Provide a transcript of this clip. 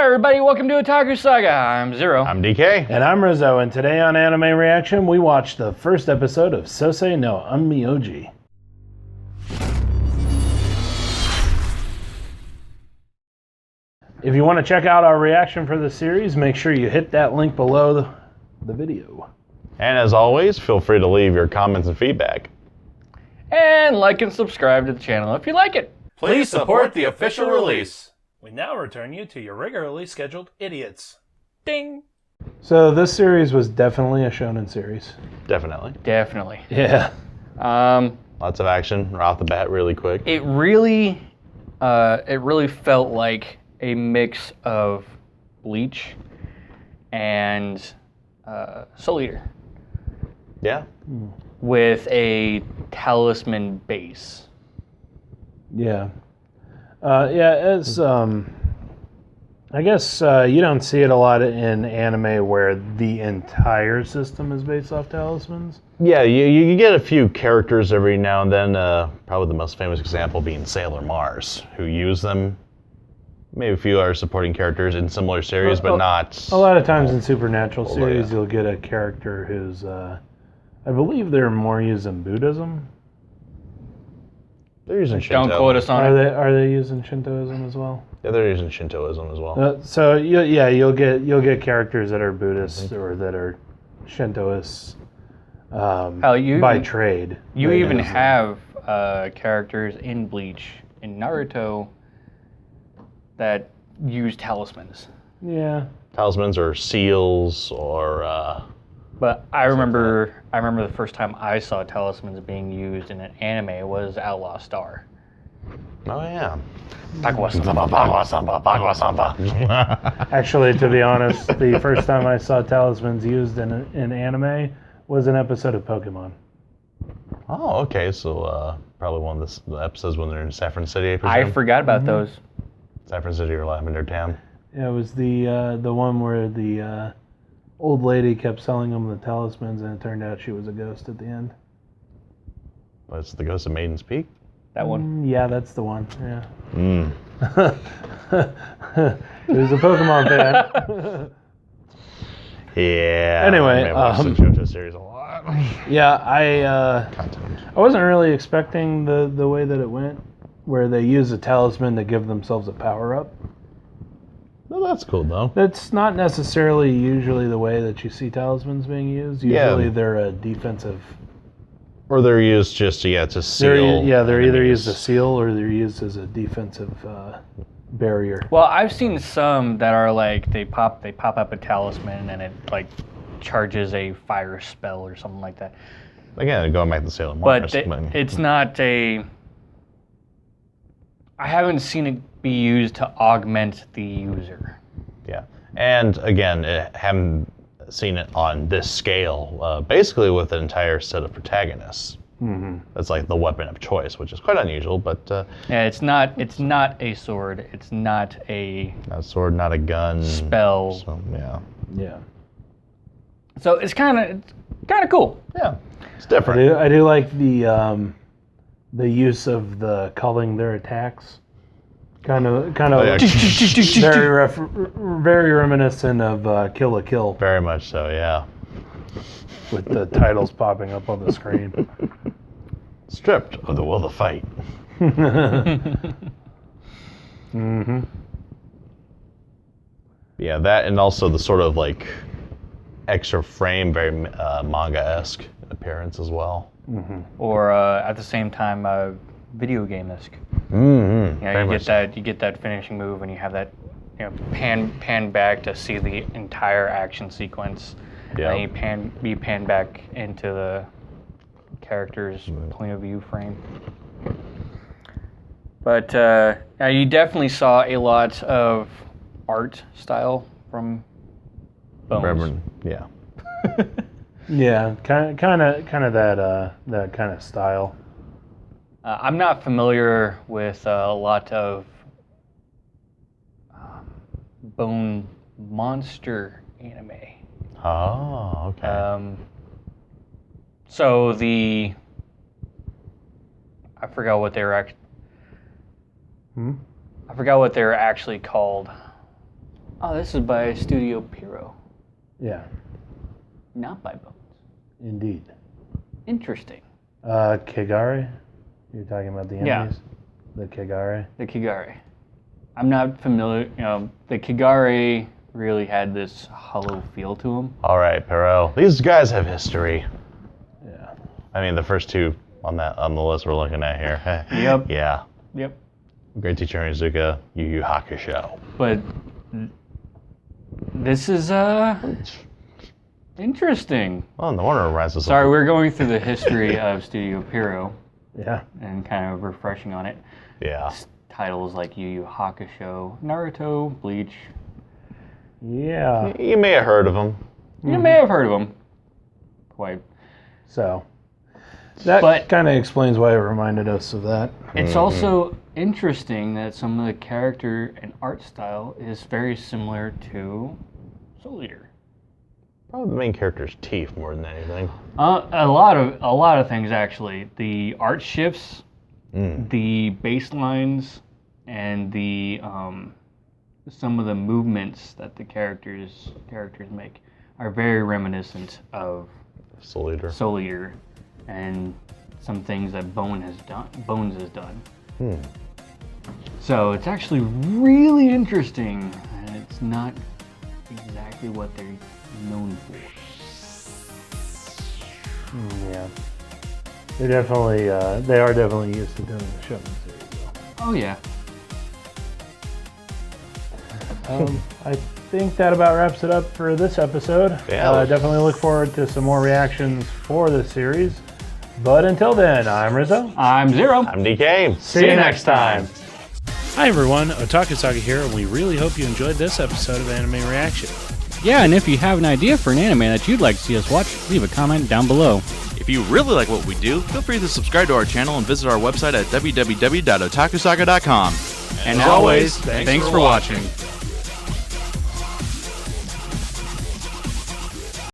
everybody, welcome to Otaku Saga. I'm Zero. I'm DK. And I'm Rizzo, and today on Anime Reaction, we watched the first episode of Sousei no Onmyouji. If you want to check out our reaction for the series, make sure you hit that link below the video. And as always, feel free to leave your comments and feedback. And like and subscribe to the channel if you like it. Please support the official release. We now return you to your regularly scheduled idiots. Ding. So this series was definitely a shonen series. Definitely. Definitely. Yeah. Lots of action right off the bat really quick. It really felt like a mix of Bleach and Soul Eater Yeah. with a talisman base. Yeah. It's, I guess you don't see it a lot in anime where the entire system is based off talismans. Yeah, you get a few characters every now and then, probably the most famous example being Sailor Mars, who use them. Maybe a few other supporting characters in similar series, but not... A lot of times in Supernatural series, yeah. You'll get a character who's, I believe they're more used in Buddhism. They're using Shinto. Don't quote us on it. Are they using Shintoism as well? Yeah, they're using Shintoism as well. So you'll get characters that are Buddhists or that are Shintoists by trade. You even have characters in Bleach, in Naruto, that use talismans. Yeah. Talismans or seals or... But I remember the first time I saw talismans being used in an anime was Outlaw Star. Oh, yeah. Bagua Samba. Actually, to be honest, the first time I saw talismans used in anime was an episode of Pokemon. Oh, okay. So probably one of the episodes when they're in Saffron City, I I presume? forgot about those. Saffron City or Lavender Town. Yeah, it was the one where the old lady kept selling them the talismans, and it turned out she was a ghost at the end. That's the Ghost of Maiden's Peak? That one. Yeah, that's the one. Yeah. Mm. He was a Pokemon fan. Yeah. Anyway, I watched the JoJo series a lot. Yeah, I wasn't really expecting the way that it went, where they use a talisman to give themselves a power-up. Well, that's cool, though. That's not necessarily usually the way that you see talismans being used. Usually they're a defensive... Or they're used just to seal. They're either used as seal or they're used as a defensive barrier. Well, I've seen some that are like they pop up a talisman and it like charges a fire spell or something like that. Again, going back to Sailor Mars. But it's not a... I haven't seen it be used to augment the user. Yeah. And again, haven't seen it on this scale, basically with an entire set of protagonists. Mm-hmm. That's like the weapon of choice, which is quite unusual, but... Yeah, it's not a sword. It's not a... Not a sword, not a gun. Spell. So, yeah. Yeah. So it's kind of cool. Yeah. It's different. I do like the use of the culling their attacks. Kind of very reminiscent of Kill la Kill. Very much so, yeah. With the titles popping up on the screen. Stripped of the will to fight. Mm-hmm. Yeah, that and also the sort of like extra frame, very manga-esque appearance as well. Mm-hmm. Or at the same time, video game-esque. Mm-hmm. You know, you get that finishing move, and you have that, pan back to see the entire action sequence. Yeah. And you pan back into the character's point of view frame. But you definitely saw a lot of art style from Bones. Yeah. Yeah, kind of that kind of style. I'm not familiar with a lot of bone monster anime. Oh, okay. So I forgot what they were I forgot what they were actually called. Oh, this is by Studio Pierrot, Yeah, not by Bones. indeed. Interesting. Kigare? You're talking about the Yeah. enemies? The Kigare? The Kigare. I'm not familiar. The Kigare really had this hollow feel to them. All right, Perot. These guys have history. Yeah. I mean, the first two on the list we're looking at here. Yep. Yeah. Yep. Great Teacher Onizuka, Yu Yu Hakusho. But this is interesting. Oh, no wonder it reminds us Sorry, of... we're going through the history of Studio Pierrot Yeah. and kind of refreshing on it. Yeah. Titles like Yu Yu Hakusho, Naruto, Bleach. Yeah. You may have heard of them. You may have heard of them. Quite. So, that But- kind of explains why it reminded us of that. It's also interesting that some of the character and art style is very similar to Soul Eater. Probably the main character's teeth more than anything. A lot of things actually. The art shifts, Mm. the bass lines, and the some of the movements that the characters make are very reminiscent of Soul Eater. Soul Eater and some things that Bones has done. Hmm. So it's actually really interesting, and it's not exactly what they're known for. Yeah. They are definitely used to doing the Shonen series, though. Oh yeah. I think that about wraps it up for this episode. Yeah. Definitely look forward to some more reactions for the series. But until then, I'm Rizzo. I'm Zero. I'm DK. See you next time. Hi everyone, Otaku Saga here, and we really hope you enjoyed this episode of Anime Reaction. Yeah, and if you have an idea for an anime that you'd like to see us watch, leave a comment down below. If you really like what we do, feel free to subscribe to our channel and visit our website at www.otakusaga.com. And as always, thanks for watching.